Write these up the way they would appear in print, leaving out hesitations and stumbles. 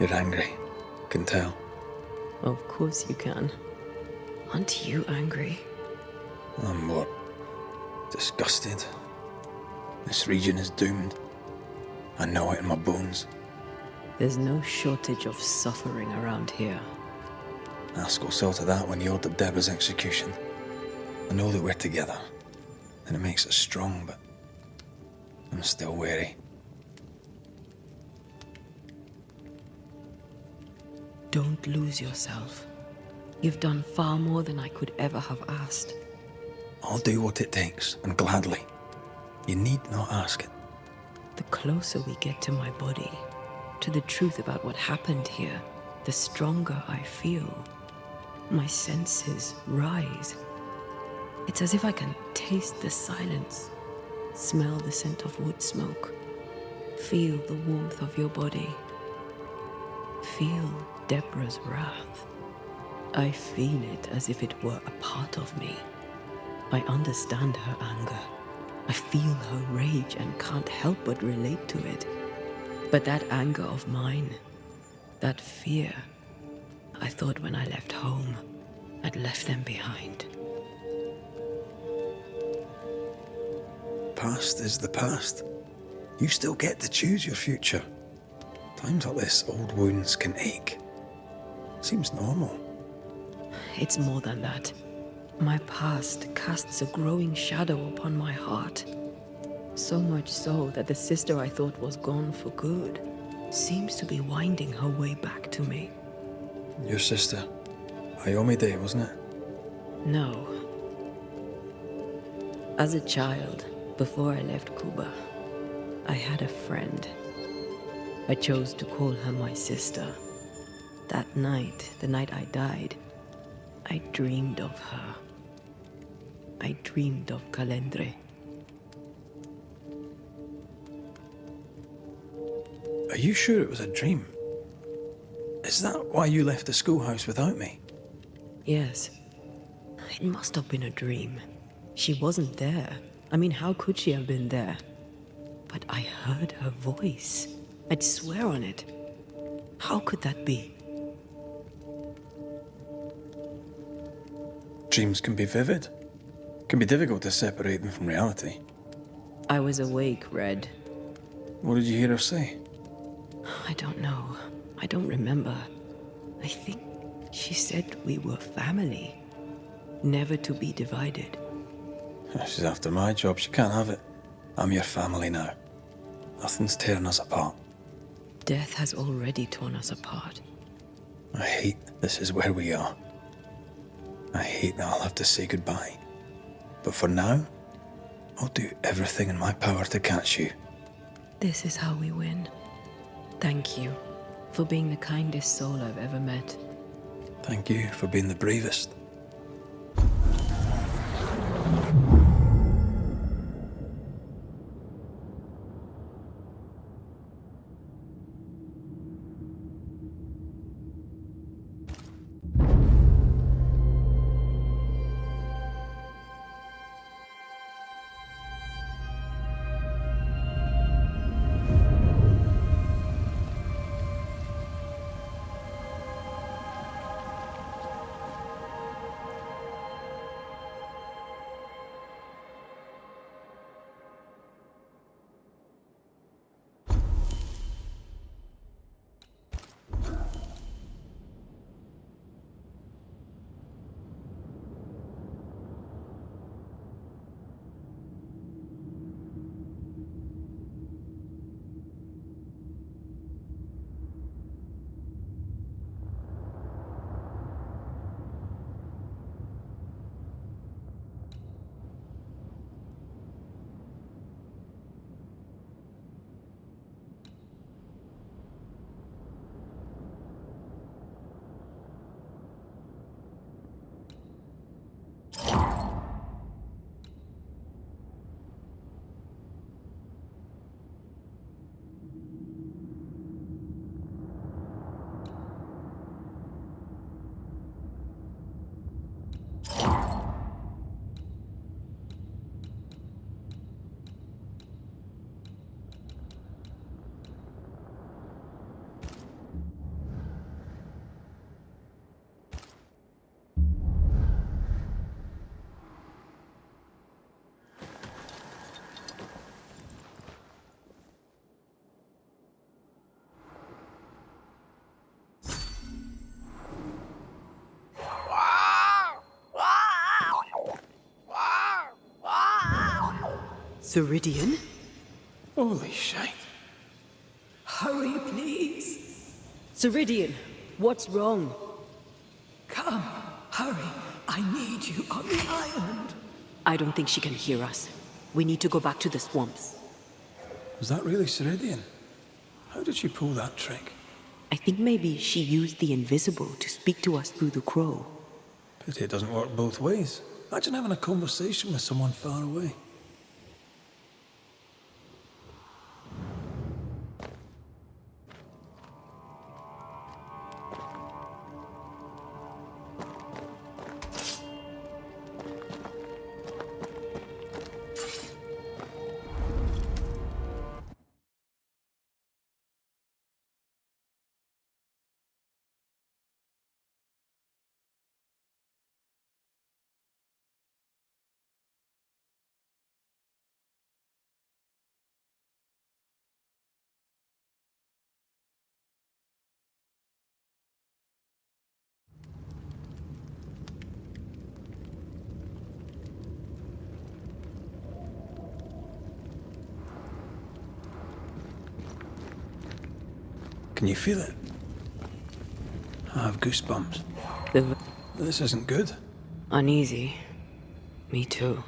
You're angry. Can tell. Of course you can. Aren't you angry? I'm more disgusted. This region is doomed. I know it in my bones. There's no shortage of suffering around here. Askell saw to that when he ordered Deborah's execution. I know that we're together, and it makes us strong, but I'm still wary. Don't lose yourself. You've done far more than I could ever have asked. I'll do what it takes, and gladly. You need not ask it. The closer we get to my body, to the truth about what happened here, the stronger I feel. My senses rise. It's as if I can taste the silence, smell the scent of wood smoke, feel the warmth of your body, feel Deborah's wrath. I feel it as if it were a part of me. I understand her anger. I feel her rage and can't help but relate to it. But that anger of mine, that fear, I thought when I left home, I'd left them behind. Past is the past. You still get to choose your future. Times like this, old wounds can ache. Seems normal. It's more than that. My past casts a growing shadow upon my heart. So much so that the sister I thought was gone for good seems to be winding her way back to me. Your sister, Ayomide, wasn't it? No. As a child, before I left Cuba, I had a friend. I chose to call her my sister. That night, the night I died, I dreamed of her. I dreamed of Calendre. Are you sure it was a dream? Is that why you left the schoolhouse without me? Yes. It must have been a dream. She wasn't there. I mean, how could she have been there? But I heard her voice. I'd swear on it. How could that be? Dreams can be vivid. Can be difficult to separate them from reality. I was awake, Red. What did you hear her say? I don't know. I don't remember. I think she said we were family. Never to be divided. She's after my job. She can't have it. I'm your family now. Nothing's tearing us apart. Death has already torn us apart. I hate this is where we are. I hate that I'll have to say goodbye. But for now, I'll do everything in my power to catch you. This is how we win. Thank you for being the kindest soul I've ever met. Thank you for being the bravest. Ceridian? Holy shit. Hurry, please. Ceridian, what's wrong? Come, hurry. I need you on the island. I don't think she can hear us. We need to go back to the swamps. Was that really Ceridian? How did she pull that trick? I think maybe she used the invisible to speak to us through the crow. Pity it doesn't work both ways. Imagine having a conversation with someone far away. Can you feel it? I have goosebumps. The This isn't good. uneasy. Me too.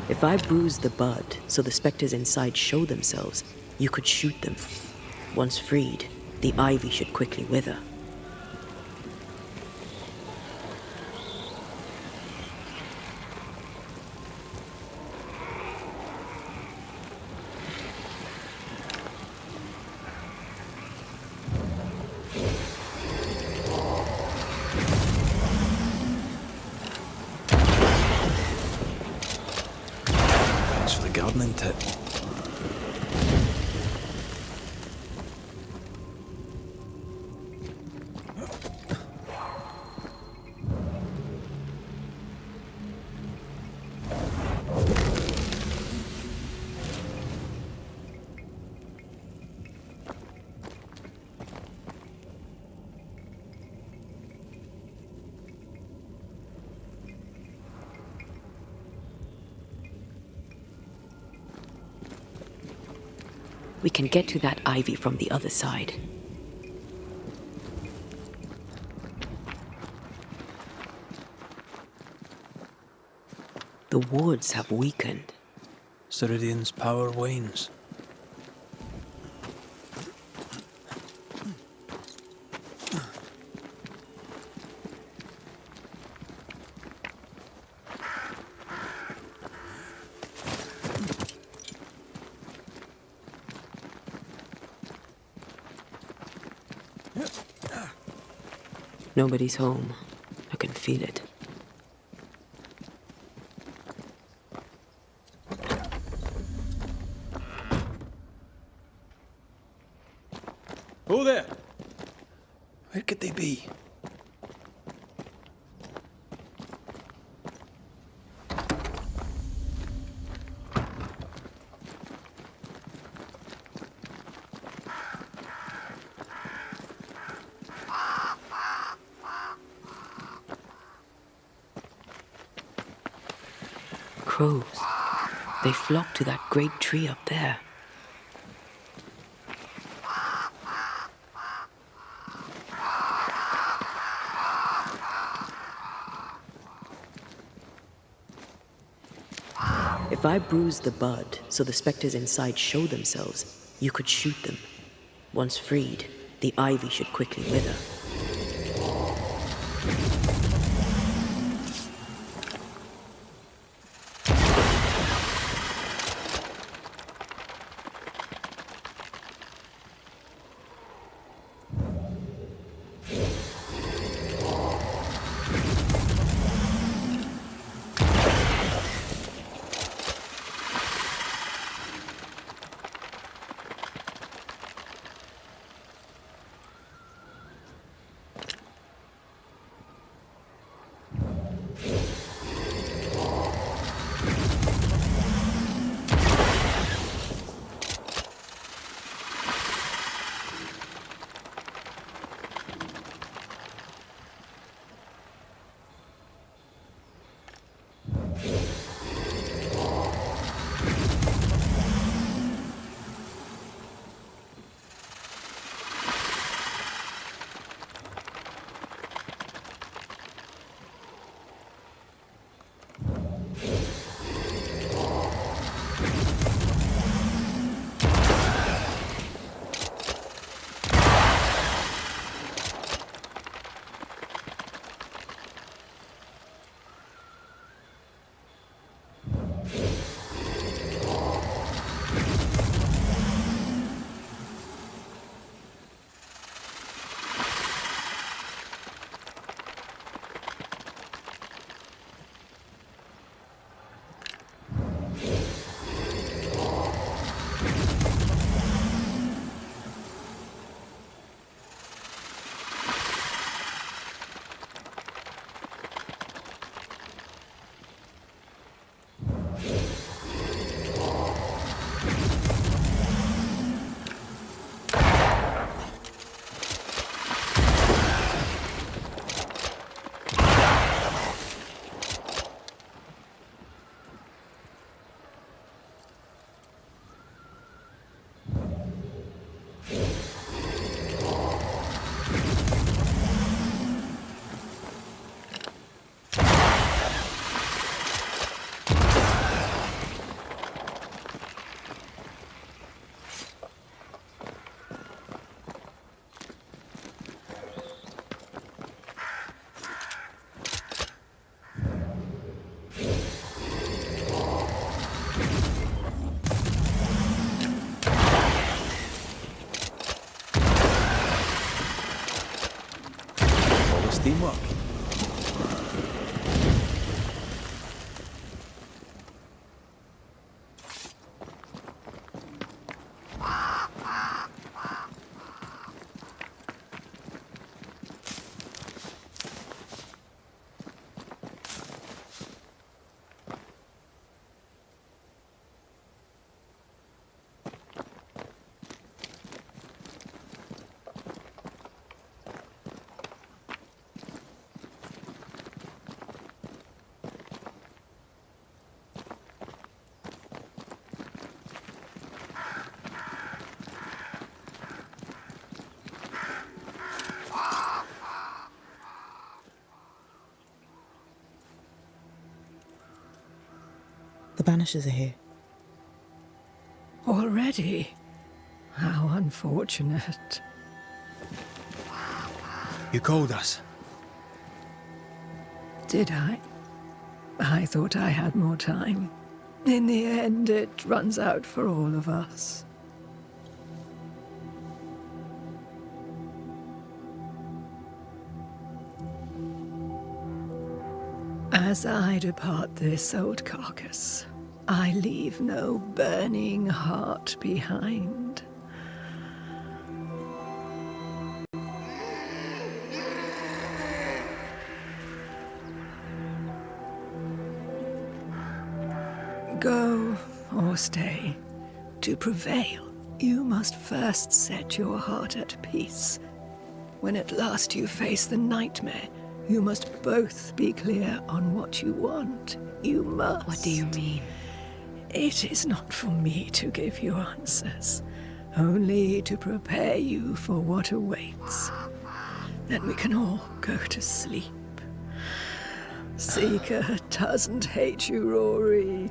If I bruise the bud so the specters inside show themselves, you could shoot them. Once freed, the ivy should quickly wither. Thanks for the gardening tip. We can get to that ivy from the other side. The wards have weakened. Ceridian's power wanes. Nobody's home. I can feel it. Oh there! Where could they be? Crows. They flock to that great tree up there. If I bruise the bud so the specters inside show themselves, you could shoot them. Once freed, the ivy should quickly wither. Teamwork. The Banishers are here. Already? How unfortunate. You called us. Did I? I thought I had more time. In the end, it runs out for all of us. As I depart this old carcass, I leave no burning heart behind. Go or stay. To prevail, you must first set your heart at peace. When at last you face the nightmare, you must both be clear on what you want. You must. What do you mean? It is not for me to give you answers, only to prepare you for what awaits. Then we can all go to sleep. Seeker doesn't hate you, Rory.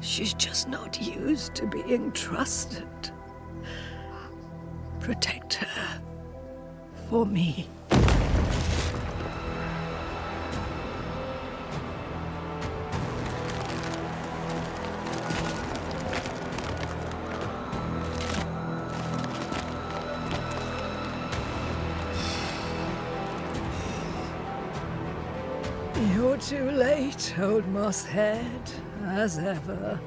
She's just not used to being trusted. Protect her. For me. You're too late, old mosshead, as ever.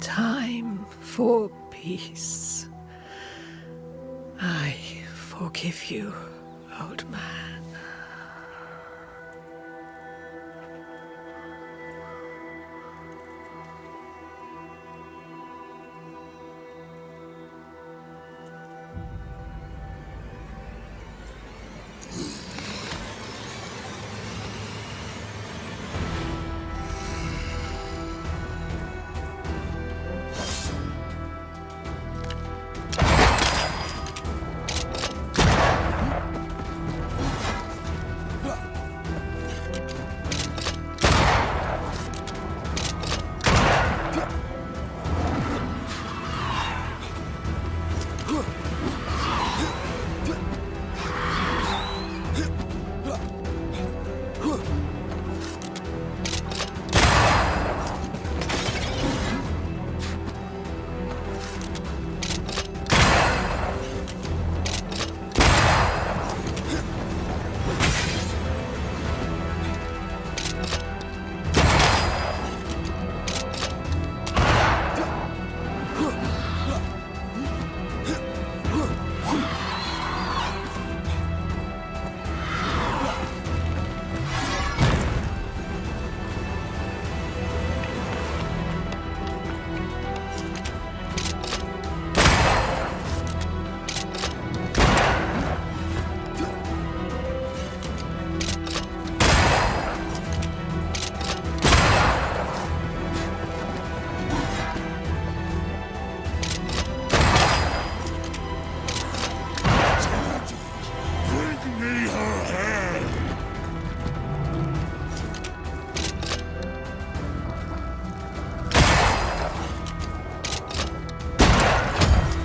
Time for peace. I forgive you, old man.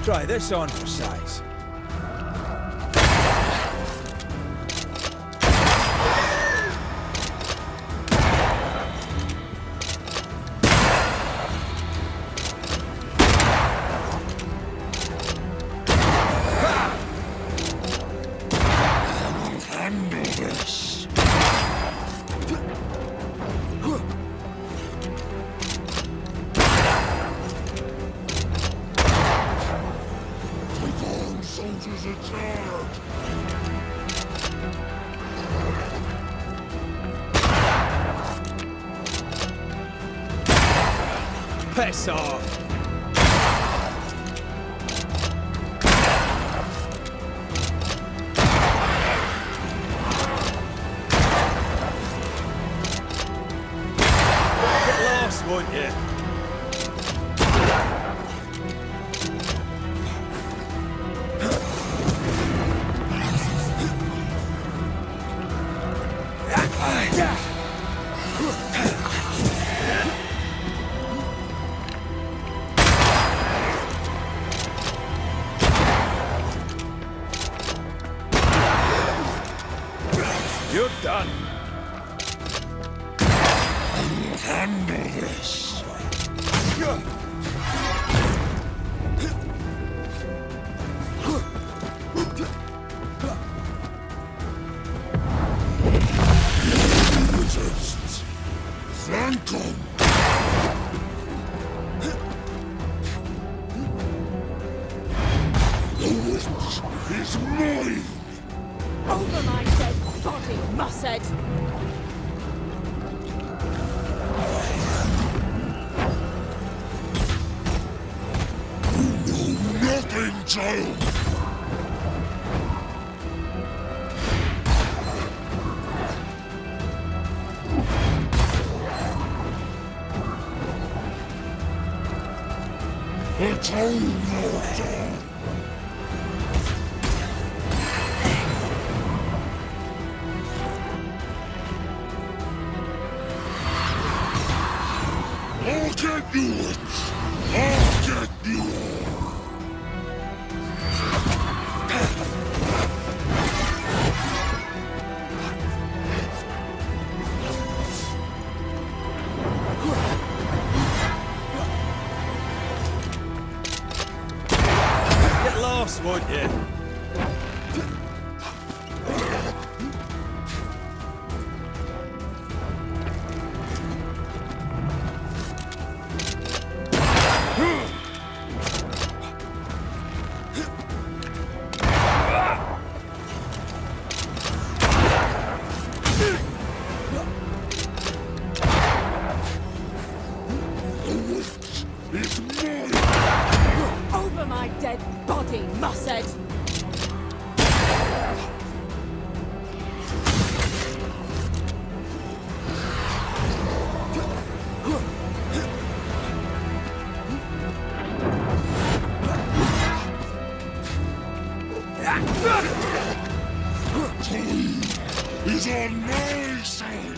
Try this on for size. Handle this. Soldiers are charged! Piss off! Get lost, won't you? You're done. I'll handle this. Resist. Flank them. The witch is mine. Over my dead body, Mosshead! child! Atone your time! I'll get you it! I'll get you all! Get lost, won't you? It's mine! Over my dead body, Mussed! Time is on my side!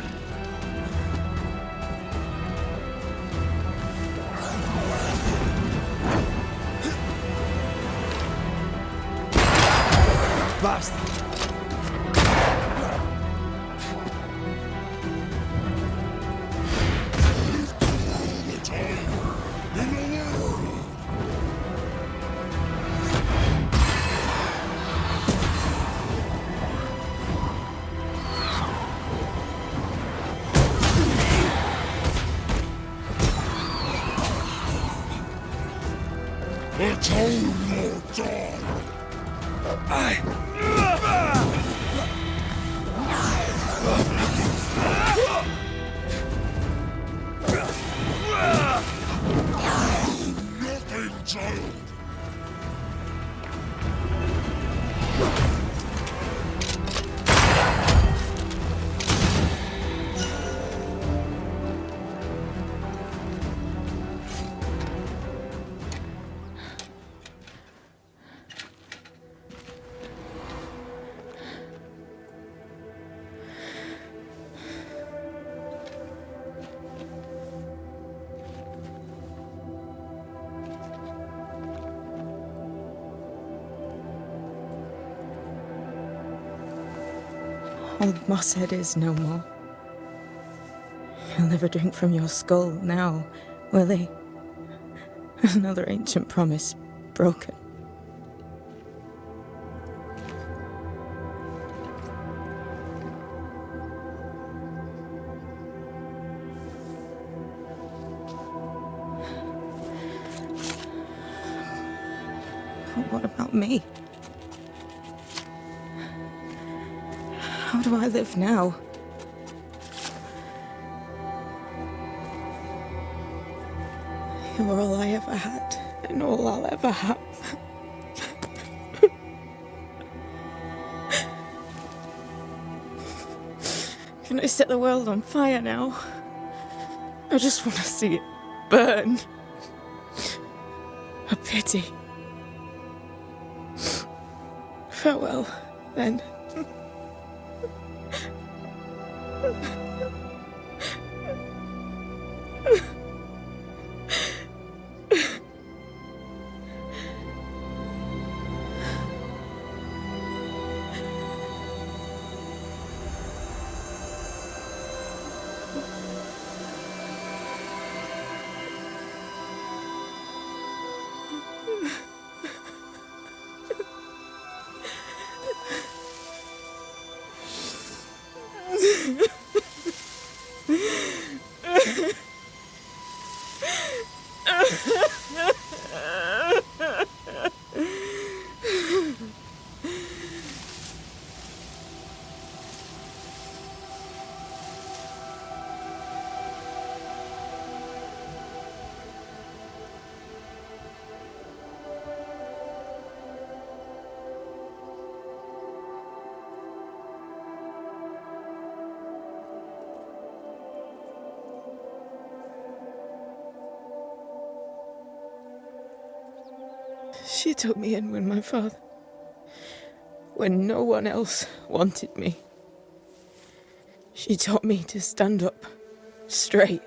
Bastard! All the time in the world! Atone your time! Nothing, child! Old Mosshead is no more. He'll never drink from your skull now, will he? Another ancient promise broken. But what about me? How do I live now? You were all I ever had, and all I'll ever have. Can I set the world on fire now? I just want to see it burn. A pity. Farewell, then. She took me in when my father... when no one else wanted me. She taught me to stand up straight.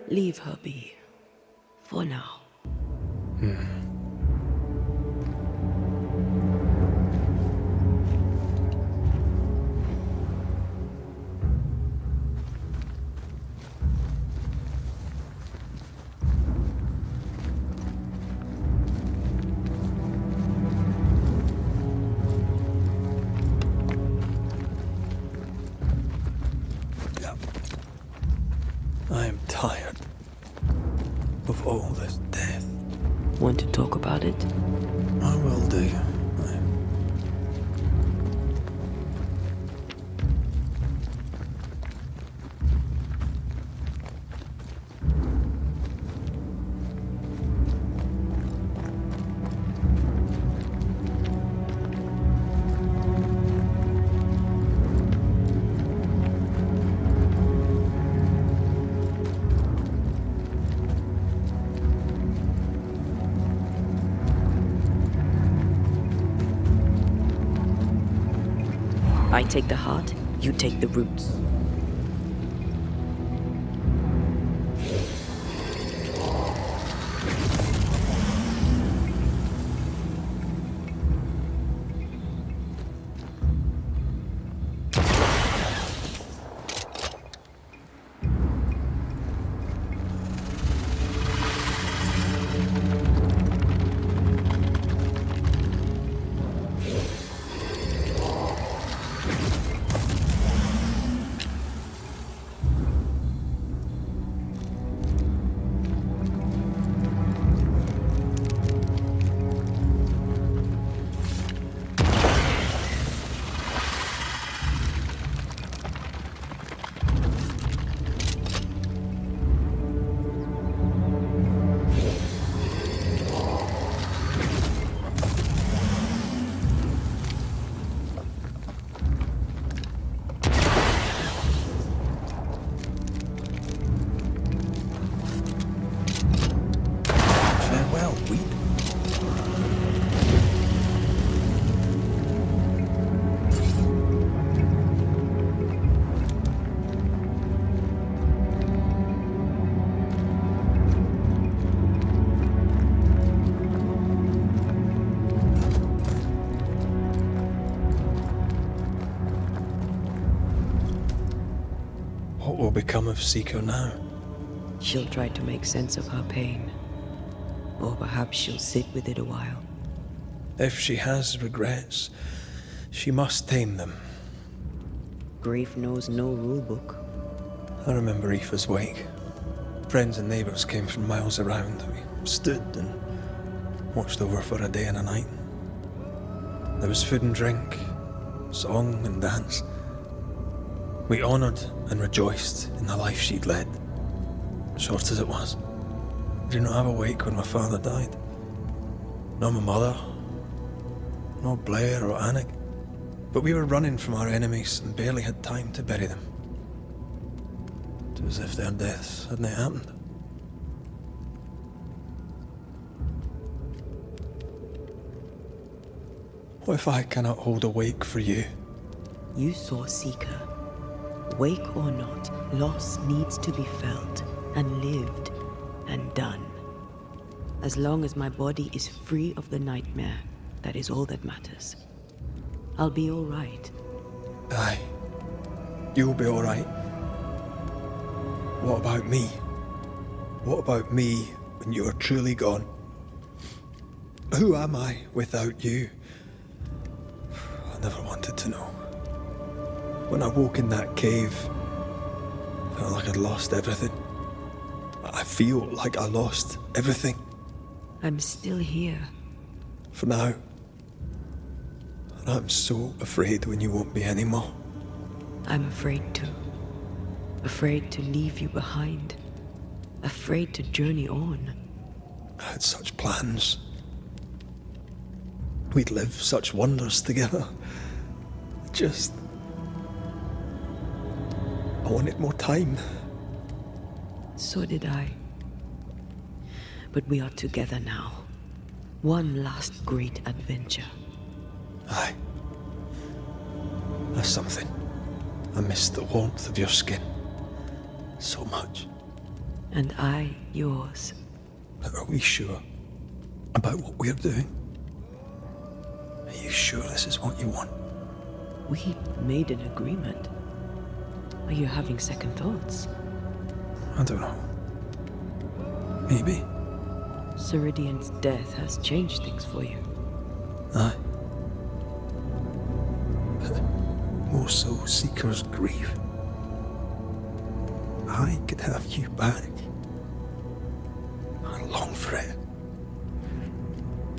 Leave her be. For now. I am tired of all this death. Want to talk about it? I will do. I take the heart, you take the roots. What will become of Seeker now? She'll try to make sense of her pain. Or perhaps she'll sit with it a while. If she has regrets, she must tame them. Grief knows no rule book. I remember Aoife's wake. Friends and neighbours came from miles around. We stood and watched over for a day and a night. There was food and drink, song and dance. We honoured and rejoiced in the life she'd led, short as it was. I did not have a wake when my father died. Nor my mother, nor Blair or Anik. But we were running from our enemies and barely had time to bury them. It was as if their deaths hadn't happened. What if I cannot hold a wake for you? You saw Seeker. Wake or not, loss needs to be felt and lived and done. As long as my body is free of the nightmare, that is all that matters. I'll be all right. Aye, you'll be all right. What about me? What about me when you are truly gone? Who am I without you? I never wanted to know. When I woke in that cave, I felt like I'd lost everything. I feel like I lost everything. I'm still here. For now. And I'm so afraid when you won't be anymore. I'm afraid too. Afraid to leave you behind. afraid to journey on. I had such plans. We'd live such wonders together. Just... I wanted more time. So did I. But we are together now. One last great adventure. Aye. There's something. I miss the warmth of your skin. So much. And I yours. But are we sure about what we're doing? Are you sure this is what you want? We made an agreement. Are you having second thoughts? I don't know. Maybe. Ceridian's death has changed things for you. Aye. But more so Seeker's grief. I could have you back. I long for it.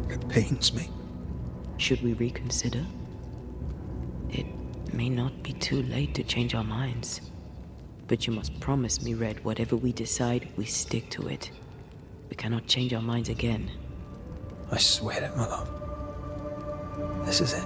It pains me. Should we reconsider? It may not be too late to change our minds. But you must promise me, Red, whatever we decide, we stick to it. We cannot change our minds again. I swear it, my love. This is it.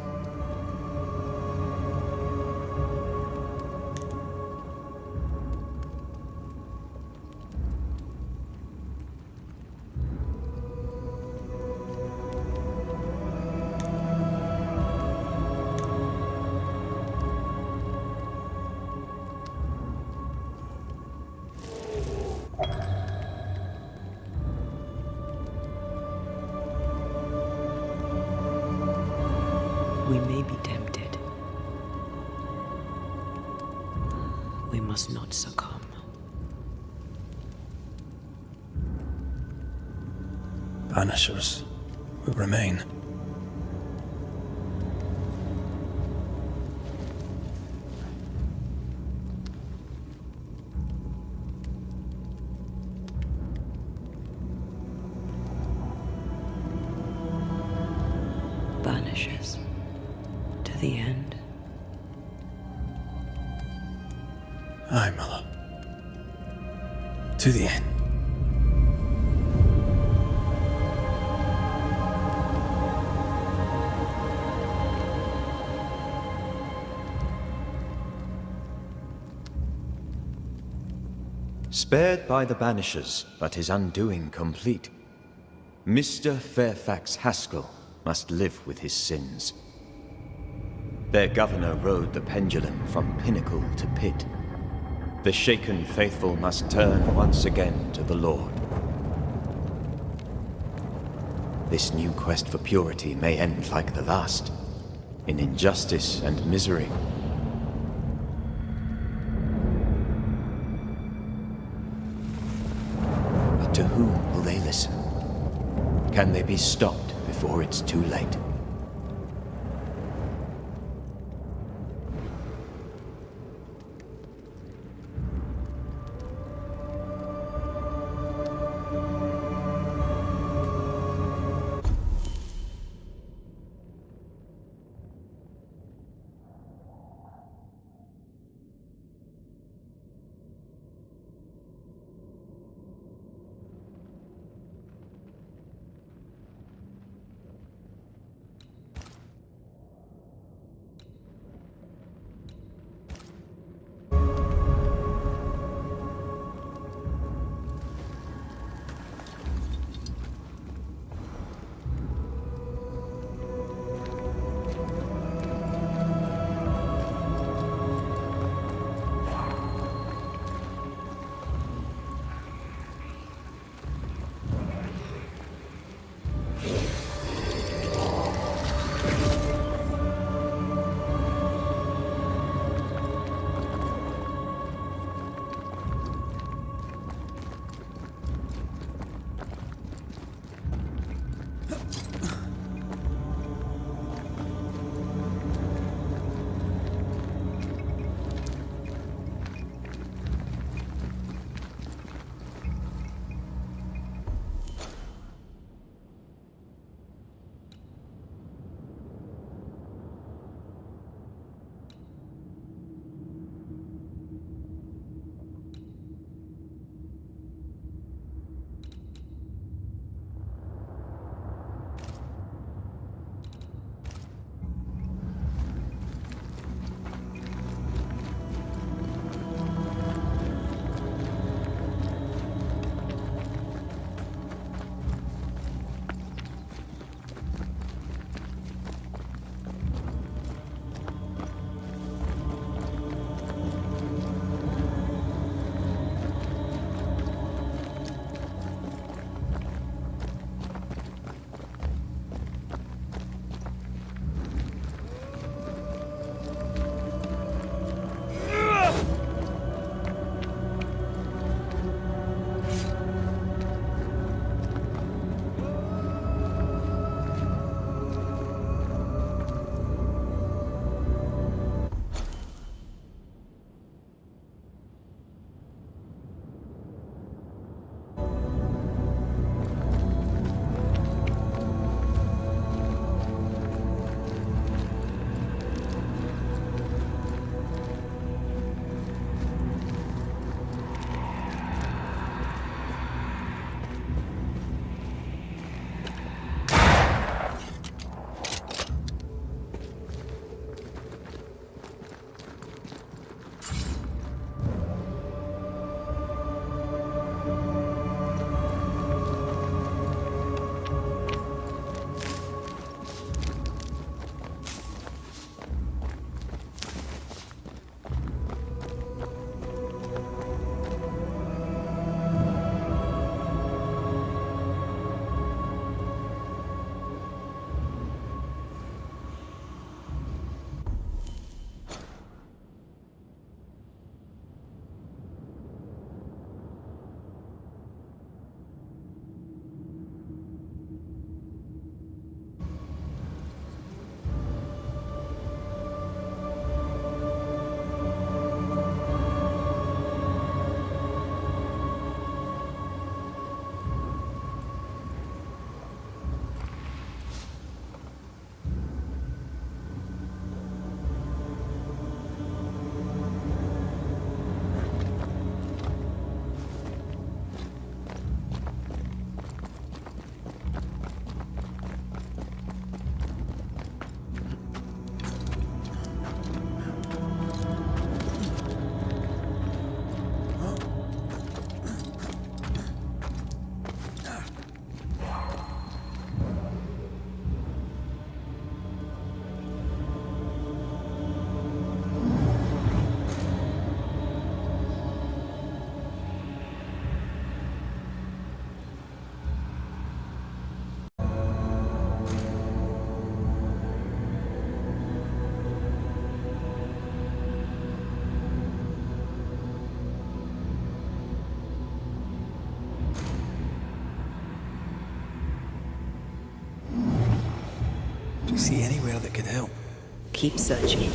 We may be tempted. We must not succumb. Banishers will remain. Banishers. To the end. Aye, my love. To the end. Spared by the Banishers, but his undoing complete, Mr. Fairfax Haskell must live with his sins. Their governor rode the pendulum from pinnacle to pit. The shaken faithful must turn once again to the Lord. This new quest for purity may end like the last, in injustice and misery. But to whom will they listen? Can they be stopped before it's too late? Do you see anywhere that could help? Keep searching.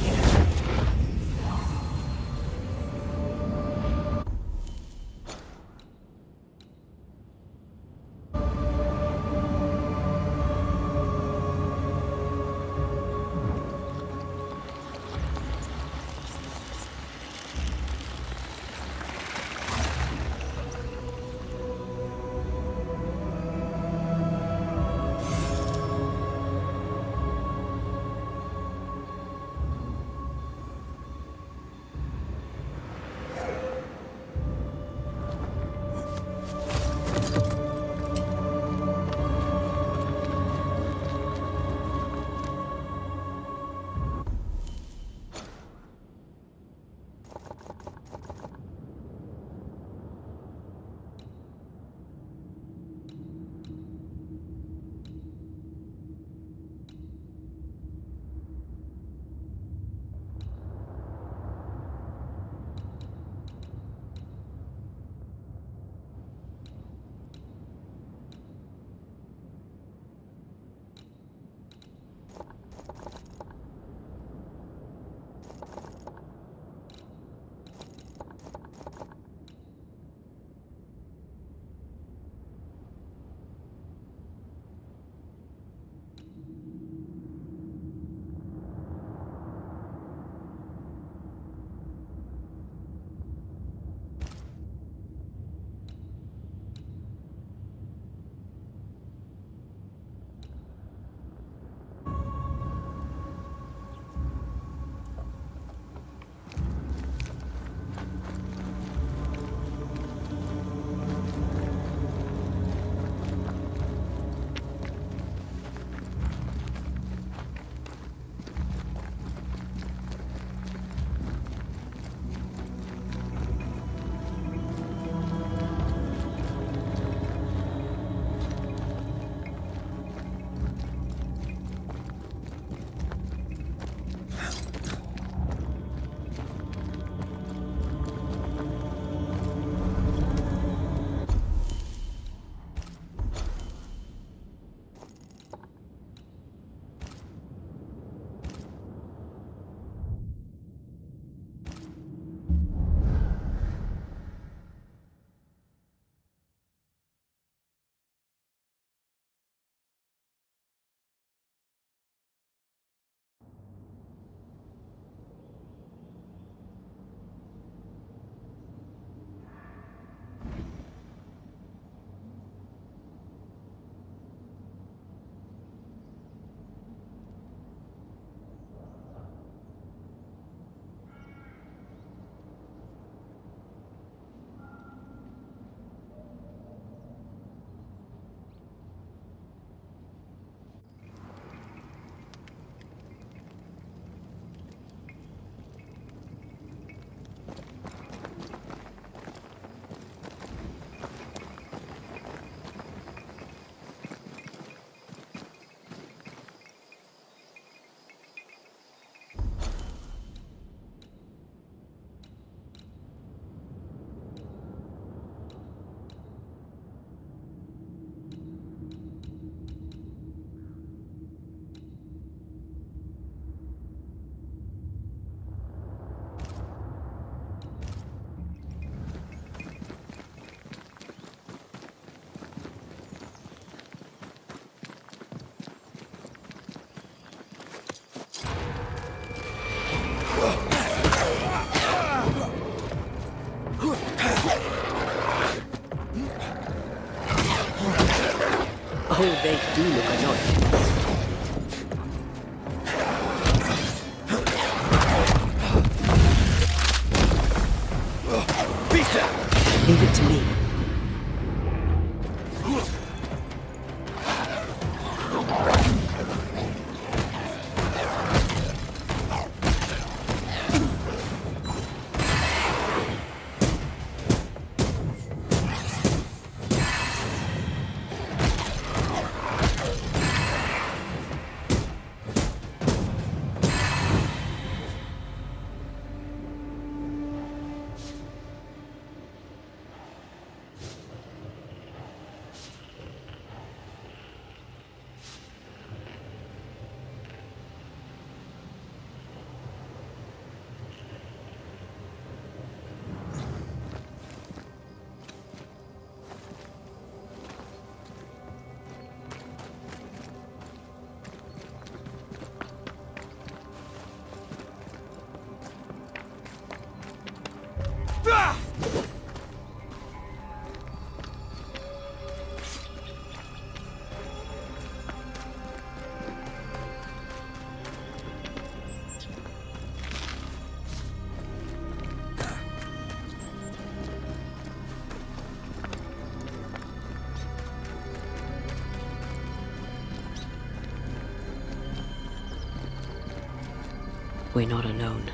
we're not alone.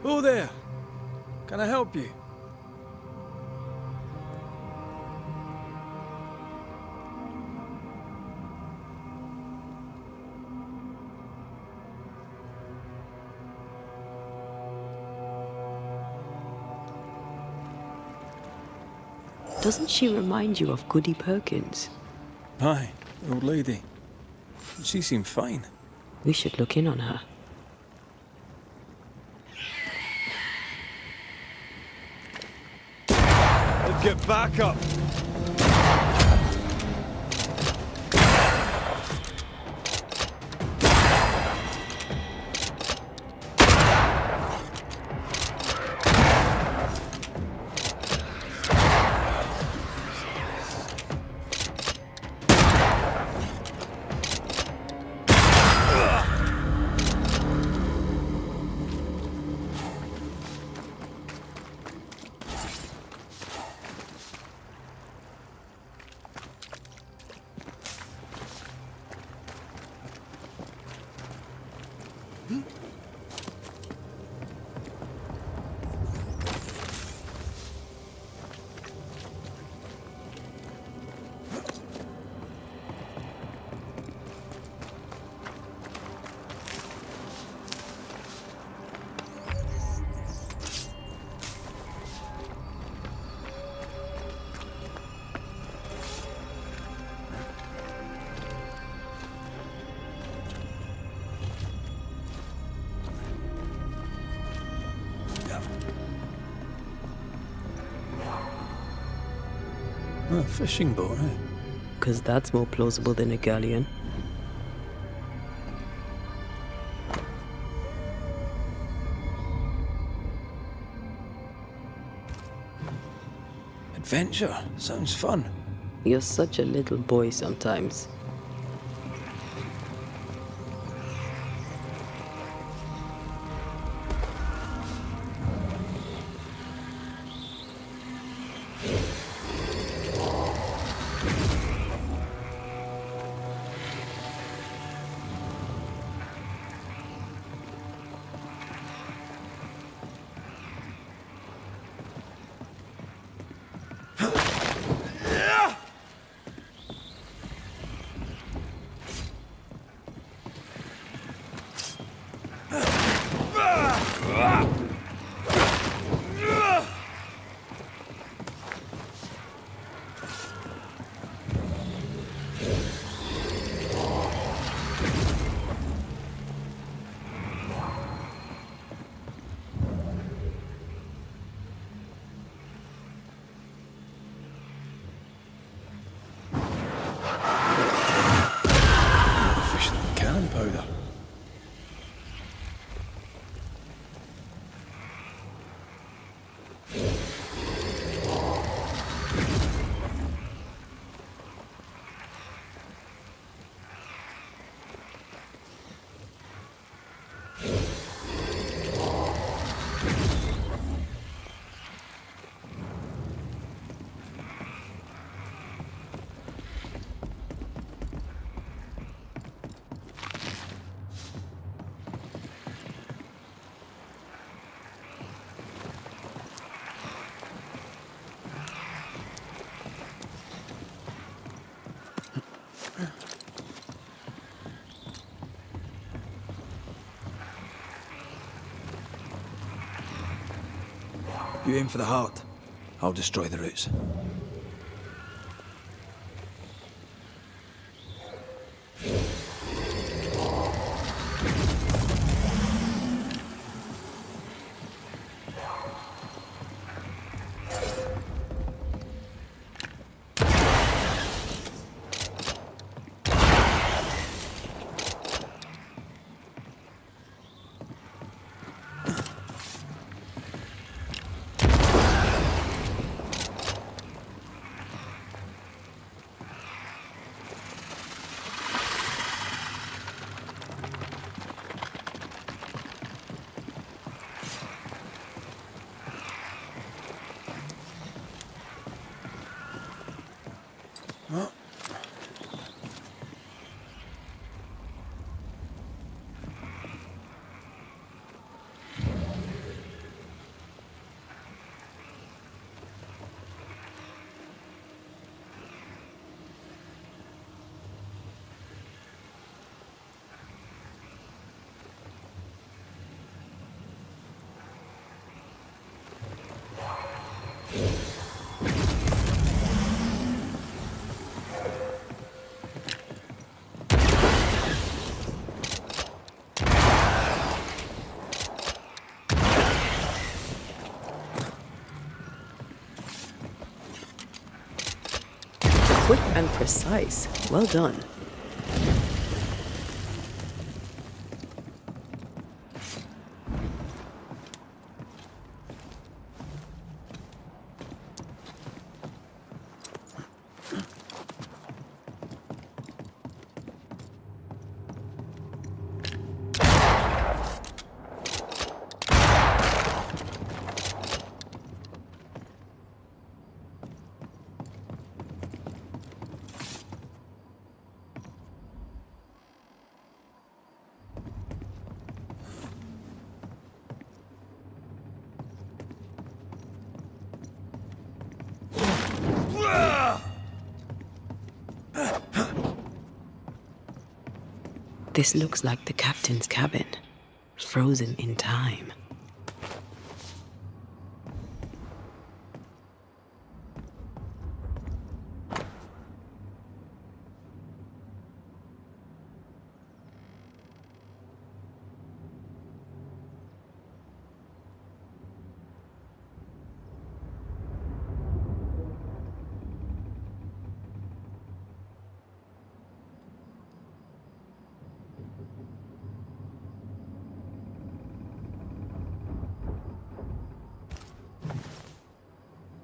Oh there! Can I help you? Doesn't she remind you of Goody Perkins? Aye, old lady. She seemed fine. We should look in on her. Let's get back up. A fishing boat, eh? 'Cause that's more plausible than a galleon. Adventure. Sounds fun. You're such a little boy sometimes. Fish than cannon powder. You aim for the heart. I'll destroy the roots. Quick and precise. Well done. This looks like the captain's cabin, frozen in time.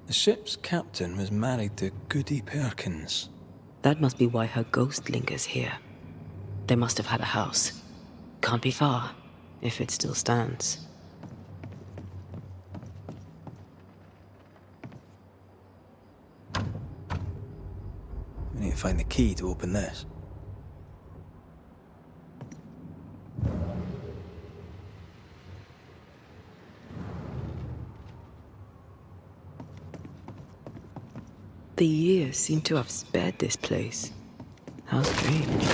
The ship's captain was married to Goody Perkins. That must be why her ghost lingers here. They must have had a house. Can't be far, if it still stands. We need to find the key to open this. The years seem to have spared this place. How strange.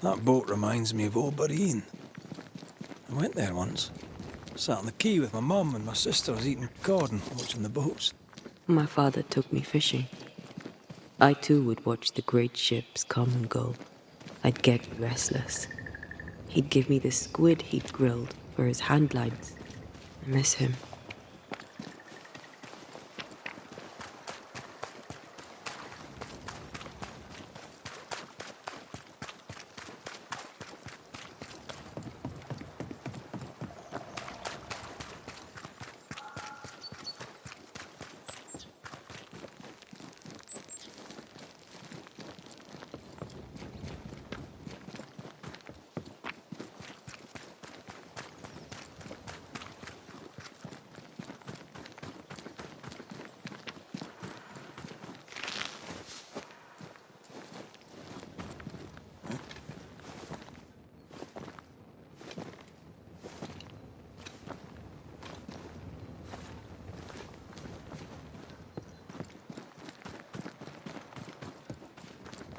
That boat reminds me of Old Bureen. I went there once. Sat on the quay with my mum and my sisters eating cod and watching the boats. My father took me fishing. I too would watch the great ships come and go. I'd get restless. He'd give me the squid he'd grilled for his hand lines. I miss him.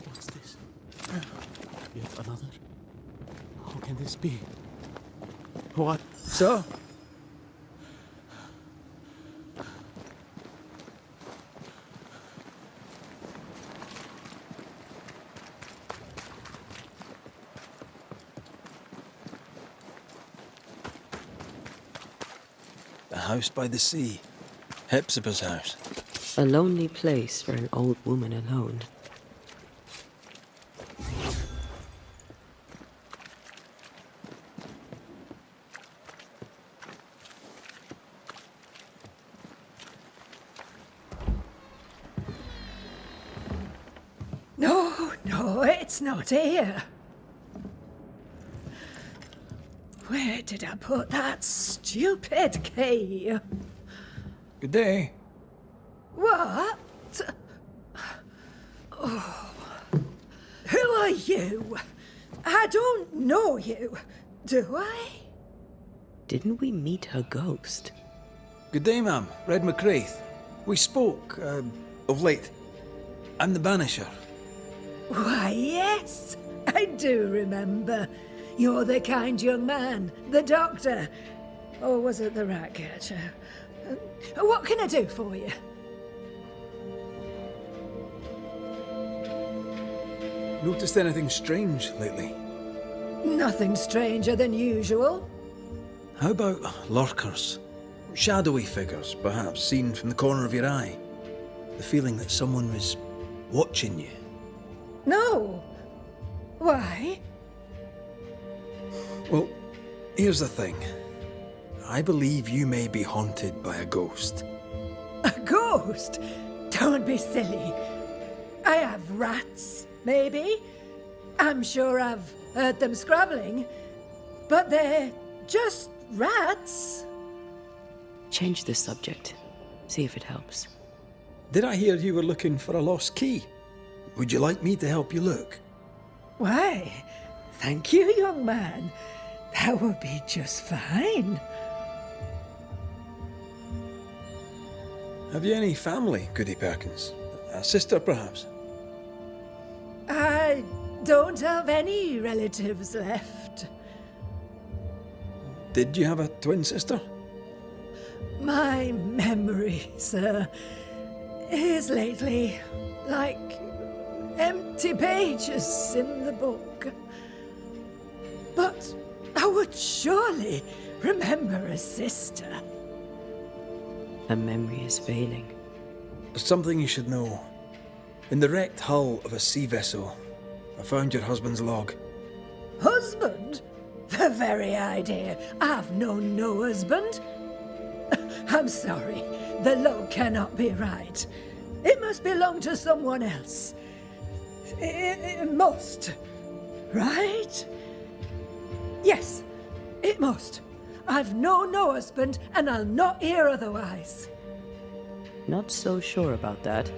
What's this? Yet another? How can this be? What? So? A house by the sea. Hepzibah's house. A lonely place for an old woman alone. No, it's not here. Where did I put that stupid key? Good day. What? Oh. Who are you? I don't know you, do I? Didn't we meet her ghost? Good day, ma'am. Red McCraith. We spoke, of late. I'm the Banisher. Why, yes, I do remember. You're the kind young man, the doctor. Or was it the rat catcher? What can I do for you? Noticed anything strange lately? Nothing stranger than usual. How about lurkers? Shadowy figures, perhaps, seen from the corner of your eye. The feeling that someone was watching you. No. Why? Well, here's the thing. I believe you may be haunted by a ghost. A ghost? Don't be silly. I have rats, maybe. I'm sure I've heard them scrabbling. But they're just rats. Change the subject. See if it helps. Did I hear you were looking for a lost key? Would you like me to help you look? Why, thank you, young man. That would be just fine. Have you any family, Goody Perkins? A sister, perhaps? I don't have any relatives left. Did you have a twin sister? My memory, sir, is lately like empty pages in the book. But I would surely remember a sister. Her memory is failing. There's something you should know. In the wrecked hull of a sea vessel, I found your husband's log. Husband? The very idea. I've known no husband. I'm sorry. The log cannot be right. It must belong to someone else. It must. Right? Yes, it must. I've known no husband, and I'll not hear otherwise. Not so sure about that.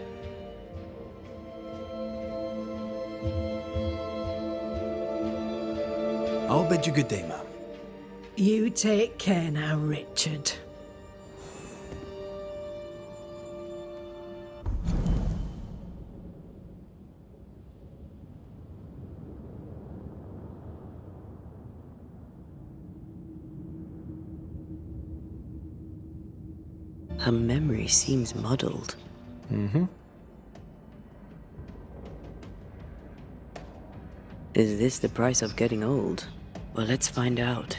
I'll bid you good day, ma'am. You take care now, Richard. Her memory seems muddled. Mm-hmm. Is this the price of getting old? Well, let's find out.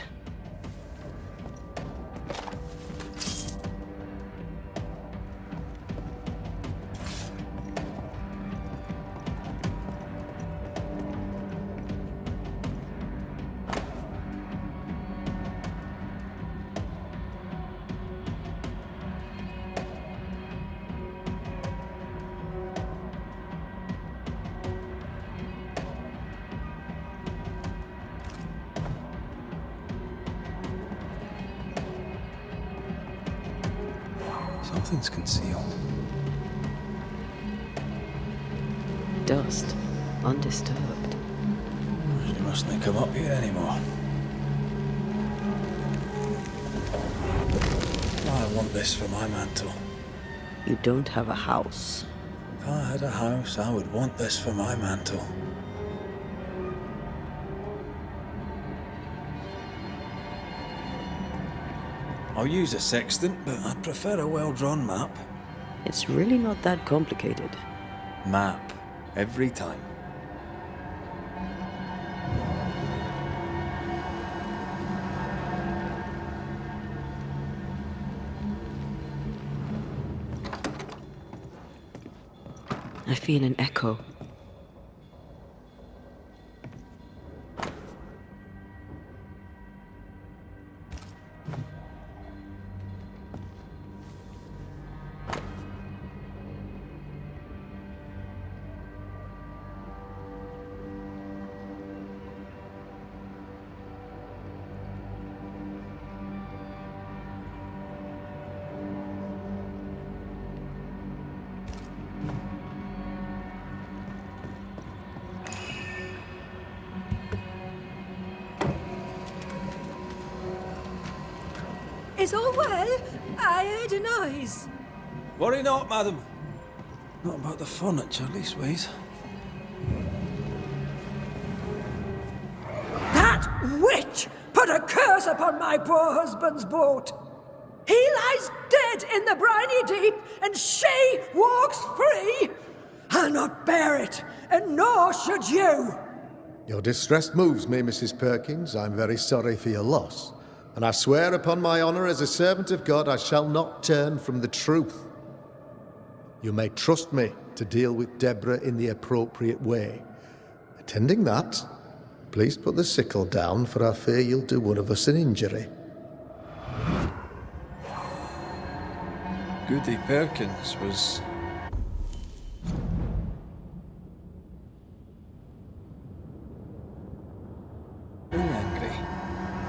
Something's concealed. Dust, undisturbed. She mustn't come up here anymore. I want this for my mantle. You don't have a house. If I had a house, I would want this for my mantle. I'll use a sextant, but I'd prefer a well-drawn map. It's really not that complicated. Map. Every time. feel an echo. Is all well? I heard a noise. Worry not, madam. Not about the furniture, leastways. That witch put a curse upon my poor husband's boat. He lies dead in the briny deep, and she walks free. I'll not bear it, and nor should you. Your distress moves me, Mrs. Perkins. I'm very sorry for your loss. And I swear upon my honour as a servant of God, I shall not turn from the truth. You may trust me to deal with Deborah in the appropriate way. Attending that, please put the sickle down, for I fear you'll do one of us an injury. Goody Perkins was... very angry.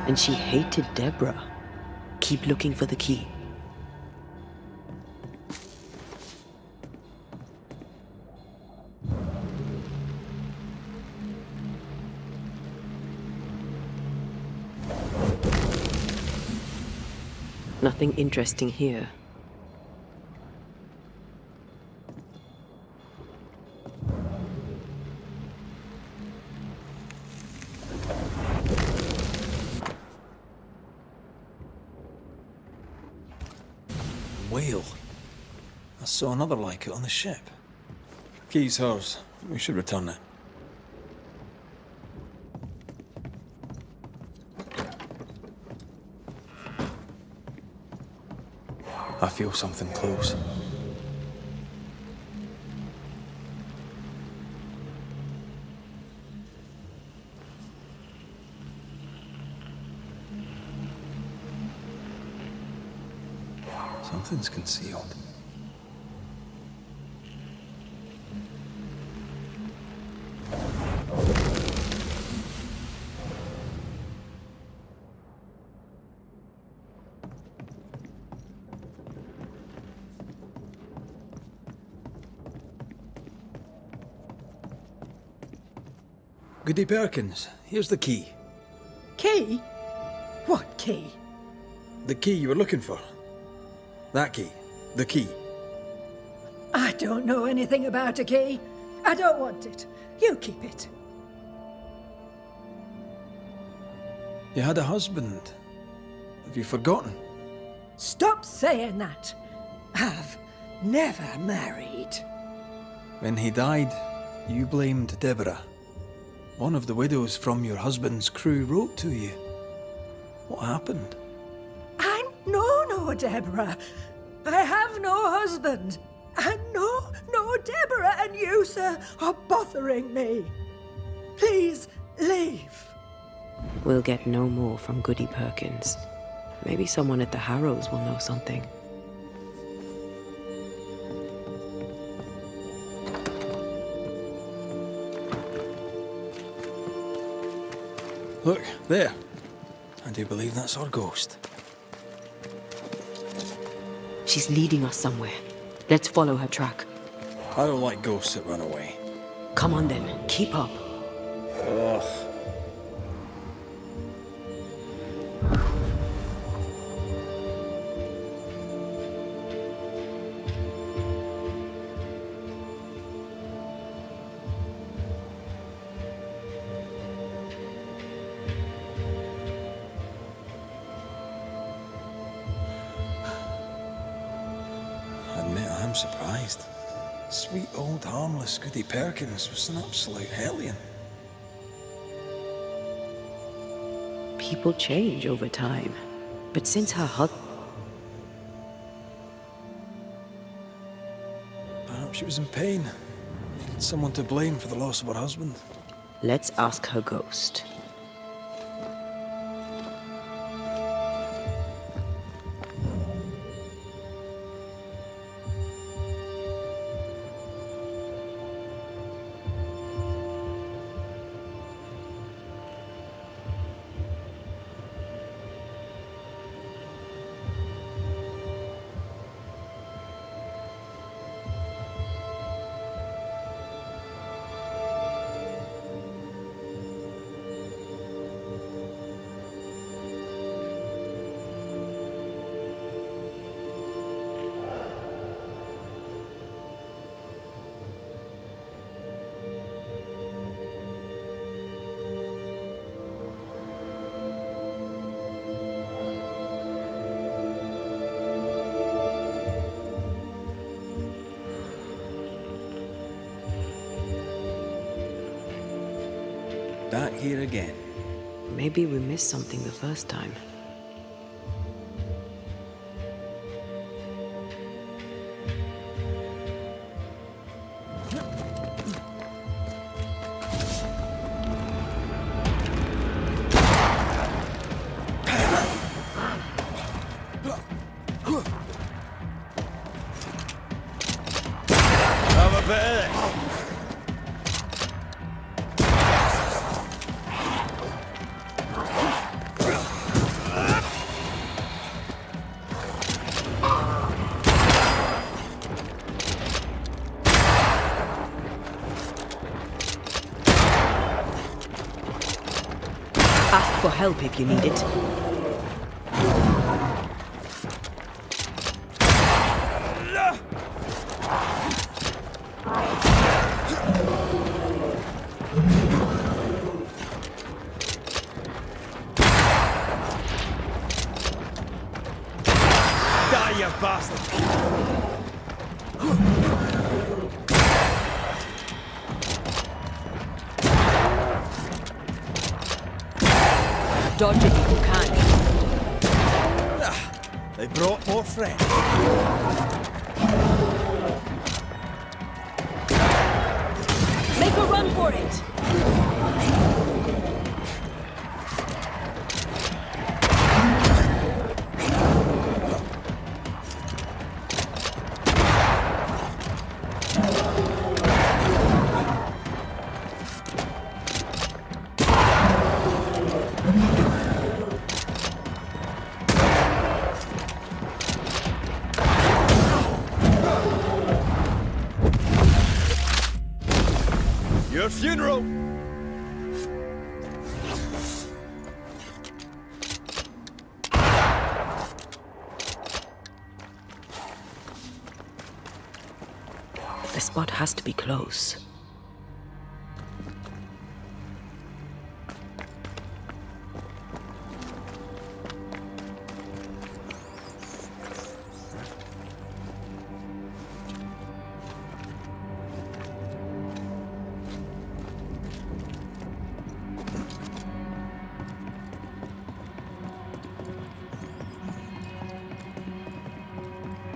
And she hated Deborah. Keep looking for the key. Nothing interesting here. Whale. I saw another like it on the ship. Key's hers. We should return it. I feel something close. Something's concealed. Goody Perkins, here's the key. Key? What key? The key you were looking for. That key. The key. I don't know anything about a key. I don't want it. You keep it. You had a husband. Have you forgotten? Stop saying that. I've never married. When he died, you blamed Deborah. One of the widows from your husband's crew wrote to you. What happened? I'm no Deborah. I have no husband. And no Deborah, and you, sir, are bothering me. Please, leave. We'll get no more from Goody Perkins. Maybe someone at the Harrows will know something. Look, there. I do believe that's our ghost. She's leading us somewhere. Let's follow her track. I don't like ghosts that run away. Come on then, keep up. Ugh. I'm surprised. Sweet old harmless Goody Perkins was an absolute hellion. People change over time. But since her husband... Perhaps she was in pain. someone to blame for the loss of her husband? Let's ask her ghost. Back here again. Maybe we missed something the first time. Have a bit of this. Ask for help if you need it. Die, you bastard! Dodge it if you can. They brought more friends. Make a run for it! Your funeral! The spot has to be close.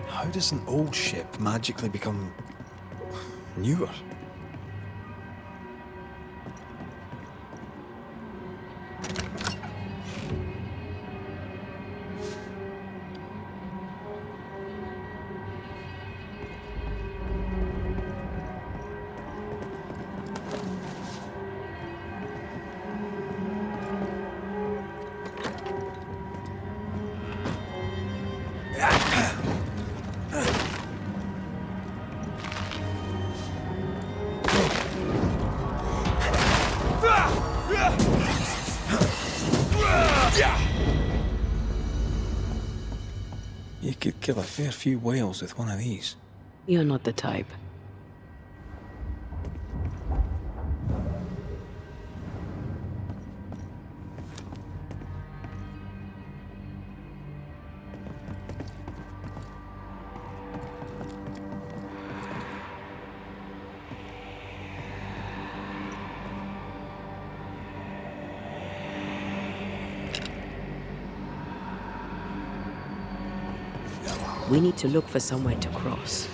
How does an old ship magically become newer? You could kill a fair few whales with one of these. You're not the type. We need to look for somewhere to cross.